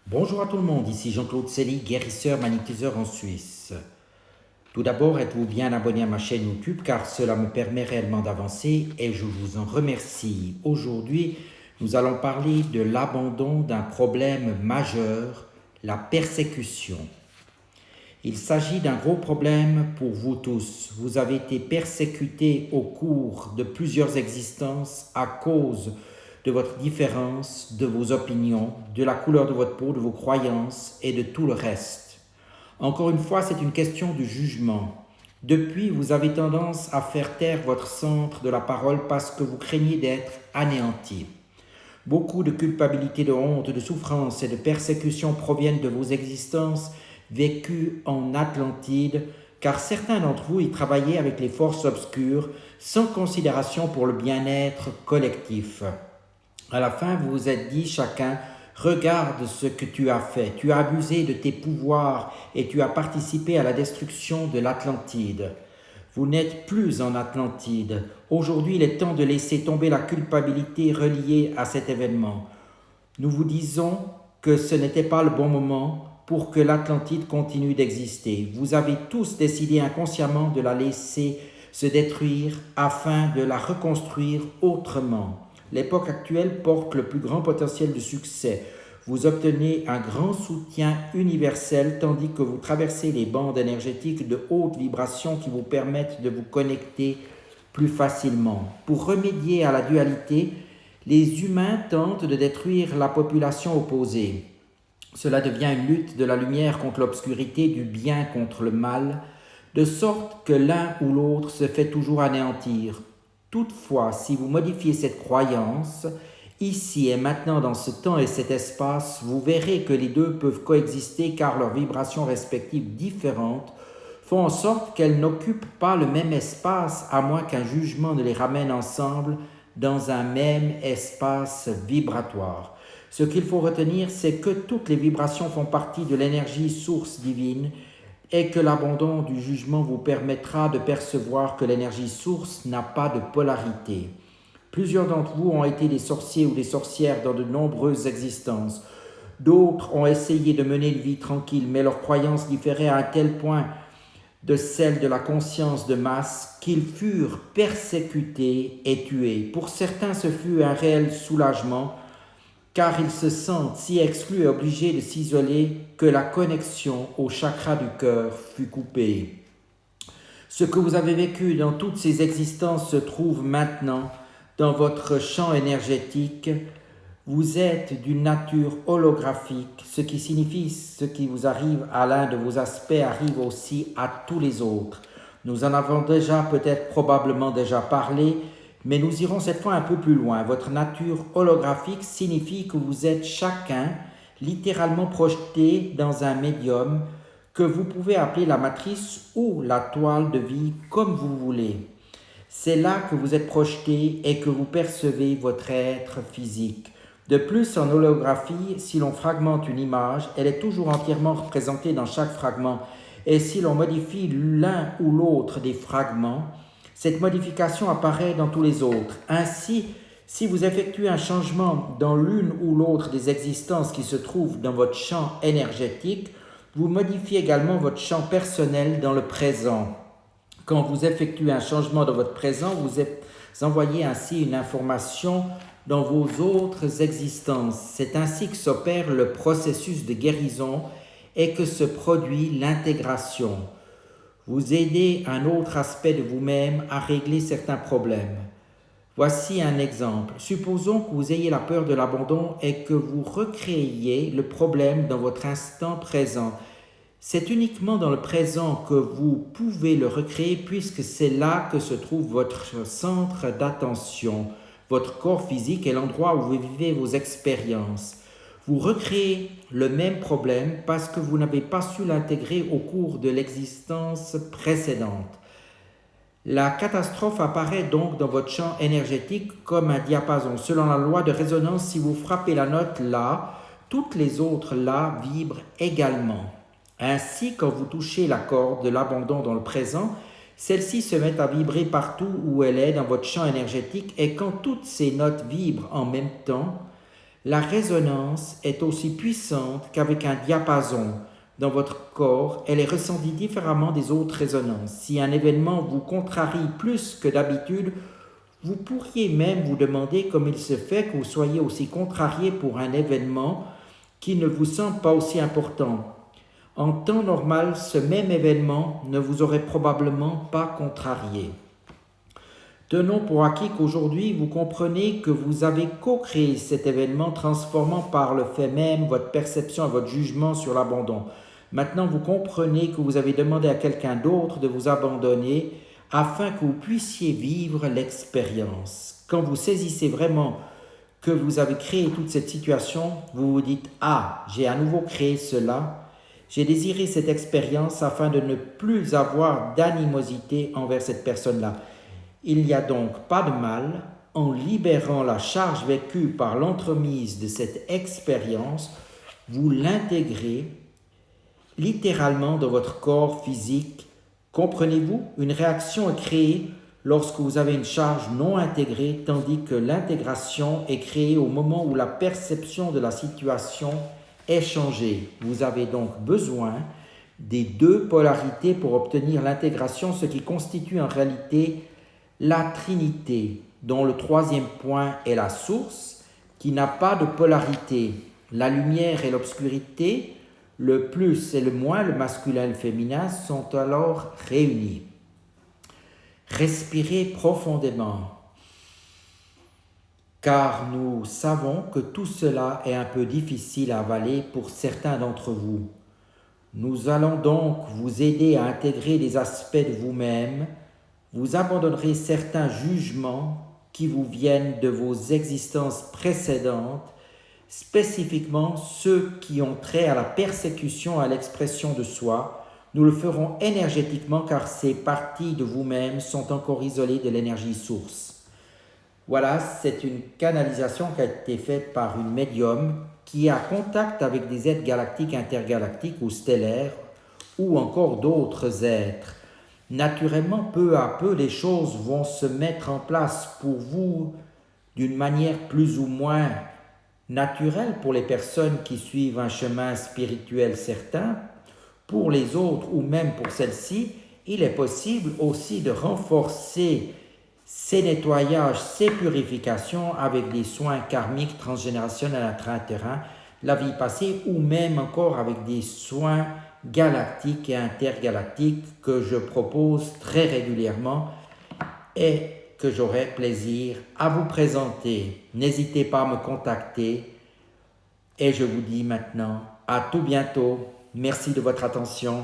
Bonjour à tout le monde, ici Jean-Claude Selly, guérisseur, magnétiseur en Suisse. Tout d'abord, êtes-vous bien abonné à ma chaîne YouTube car cela me permet réellement d'avancer et je vous en remercie. Aujourd'hui, nous allons parler de l'abandon d'un problème majeur, la persécution. Il s'agit d'un gros problème pour vous tous. Vous avez été persécutés au cours de plusieurs existences à cause de votre différence, de vos opinions, de la couleur de votre peau, de vos croyances et de tout le reste. Encore une fois, c'est une question de jugement. Depuis, vous avez tendance à faire taire votre centre de la parole parce que vous craignez d'être anéanti. Beaucoup de culpabilité, de honte, de souffrance et de persécution proviennent de vos existences vécues en Atlantide, car certains d'entre vous y travaillaient avec les forces obscures sans considération pour le bien-être collectif. À la fin, vous vous êtes dit chacun, regarde ce que tu as fait, tu as abusé de tes pouvoirs et tu as participé à la destruction de l'Atlantide. Vous n'êtes plus en Atlantide. Aujourd'hui, il est temps de laisser tomber la culpabilité reliée à cet événement. Nous vous disons que ce n'était pas le bon moment pour que l'Atlantide continue d'exister. Vous avez tous décidé inconsciemment de la laisser se détruire afin de la reconstruire autrement. L'époque actuelle porte le plus grand potentiel de succès. Vous obtenez un grand soutien universel tandis que vous traversez les bandes énergétiques de haute vibration qui vous permettent de vous connecter plus facilement. Pour remédier à la dualité, les humains tentent de détruire la population opposée. Cela devient une lutte de la lumière contre l'obscurité, du bien contre le mal, de sorte que l'un ou l'autre se fait toujours anéantir. Toutefois, si vous modifiez cette croyance, ici et maintenant dans ce temps et cet espace, vous verrez que les deux peuvent coexister car leurs vibrations respectives différentes font en sorte qu'elles n'occupent pas le même espace à moins qu'un jugement ne les ramène ensemble dans un même espace vibratoire. Ce qu'il faut retenir, c'est que toutes les vibrations font partie de l'énergie source divine et que l'abandon du jugement vous permettra de percevoir que l'énergie source n'a pas de polarité. Plusieurs d'entre vous ont été des sorciers ou des sorcières dans de nombreuses existences. D'autres ont essayé de mener une vie tranquille, mais leurs croyances différaient à un tel point de celles de la conscience de masse qu'ils furent persécutés et tués. Pour certains, ce fut un réel soulagement, car ils se sentent si exclus et obligés de s'isoler que la connexion au chakra du cœur fut coupée. Ce que vous avez vécu dans toutes ces existences se trouve maintenant dans votre champ énergétique. Vous êtes d'une nature holographique, ce qui signifie ce qui vous arrive à l'un de vos aspects arrive aussi à tous les autres. Nous en avons probablement déjà parlé, mais nous irons cette fois un peu plus loin. Votre nature holographique signifie que vous êtes chacun littéralement projeté dans un médium que vous pouvez appeler la matrice ou la toile de vie comme vous voulez. C'est là que vous êtes projeté et que vous percevez votre être physique. De plus, en holographie, si l'on fragmente une image, elle est toujours entièrement représentée dans chaque fragment. Et si l'on modifie l'un ou l'autre des fragments, cette modification apparaît dans tous les autres. Ainsi, si vous effectuez un changement dans l'une ou l'autre des existences qui se trouvent dans votre champ énergétique, vous modifiez également votre champ personnel dans le présent. Quand vous effectuez un changement dans votre présent, vous envoyez ainsi une information dans vos autres existences. C'est ainsi que s'opère le processus de guérison et que se produit l'intégration. Vous aidez un autre aspect de vous-même à régler certains problèmes. Voici un exemple. Supposons que vous ayez la peur de l'abandon et que vous recréiez le problème dans votre instant présent. C'est uniquement dans le présent que vous pouvez le recréer puisque c'est là que se trouve votre centre d'attention. Votre corps physique est l'endroit où vous vivez vos expériences. Vous recréez le même problème parce que vous n'avez pas su l'intégrer au cours de l'existence précédente. La catastrophe apparaît donc dans votre champ énergétique comme un diapason. Selon la loi de résonance, si vous frappez la note là, toutes les autres là vibrent également. Ainsi, quand vous touchez la corde de l'abandon dans le présent, celle-ci se met à vibrer partout où elle est dans votre champ énergétique et quand toutes ces notes vibrent en même temps, La résonance est aussi puissante qu'avec un diapason. Dans votre corps, elle est ressentie différemment des autres résonances. Si un événement vous contrarie plus que d'habitude, vous pourriez même vous demander comment il se fait que vous soyez aussi contrarié pour un événement qui ne vous semble pas aussi important. En temps normal, ce même événement ne vous aurait probablement pas contrarié. Tenons pour acquis qu'aujourd'hui, vous comprenez que vous avez co-créé cet événement, transformant par le fait même votre perception et votre jugement sur l'abandon. Maintenant, vous comprenez que vous avez demandé à quelqu'un d'autre de vous abandonner afin que vous puissiez vivre l'expérience. Quand vous saisissez vraiment que vous avez créé toute cette situation, vous vous dites « Ah, j'ai à nouveau créé cela ». J'ai désiré cette expérience afin de ne plus avoir d'animosité envers cette personne-là. Il n'y a donc pas de mal en libérant la charge vécue par l'entremise de cette expérience, vous l'intégrez littéralement dans votre corps physique. Comprenez-vous? Une réaction est créée lorsque vous avez une charge non intégrée, tandis que l'intégration est créée au moment où la perception de la situation est changée. Vous avez donc besoin des deux polarités pour obtenir l'intégration, ce qui constitue en réalité la Trinité, dont le troisième point est la source, qui n'a pas de polarité. La lumière et l'obscurité, le plus et le moins, le masculin et le féminin, sont alors réunis. Respirez profondément, car nous savons que tout cela est un peu difficile à avaler pour certains d'entre vous. Nous allons donc vous aider à intégrer des aspects de vous-même. Vous abandonnerez certains jugements qui vous viennent de vos existences précédentes, spécifiquement ceux qui ont trait à la persécution, à l'expression de soi. Nous le ferons énergétiquement car ces parties de vous-même sont encore isolées de l'énergie source. Voilà, c'est une canalisation qui a été faite par une médium qui a contact avec des êtres galactiques, intergalactiques ou stellaires ou encore d'autres êtres. Naturellement, peu à peu, les choses vont se mettre en place pour vous d'une manière plus ou moins naturelle pour les personnes qui suivent un chemin spirituel certain. Pour les autres ou même pour celles-ci, il est possible aussi de renforcer ces nettoyages, ces purifications avec des soins karmiques transgénérationnels intra-terrain, la vie passée ou même encore avec des soins galactiques et intergalactiques que je propose très régulièrement et que j'aurai plaisir à vous présenter. N'hésitez pas à me contacter et je vous dis maintenant à tout bientôt. Merci de votre attention.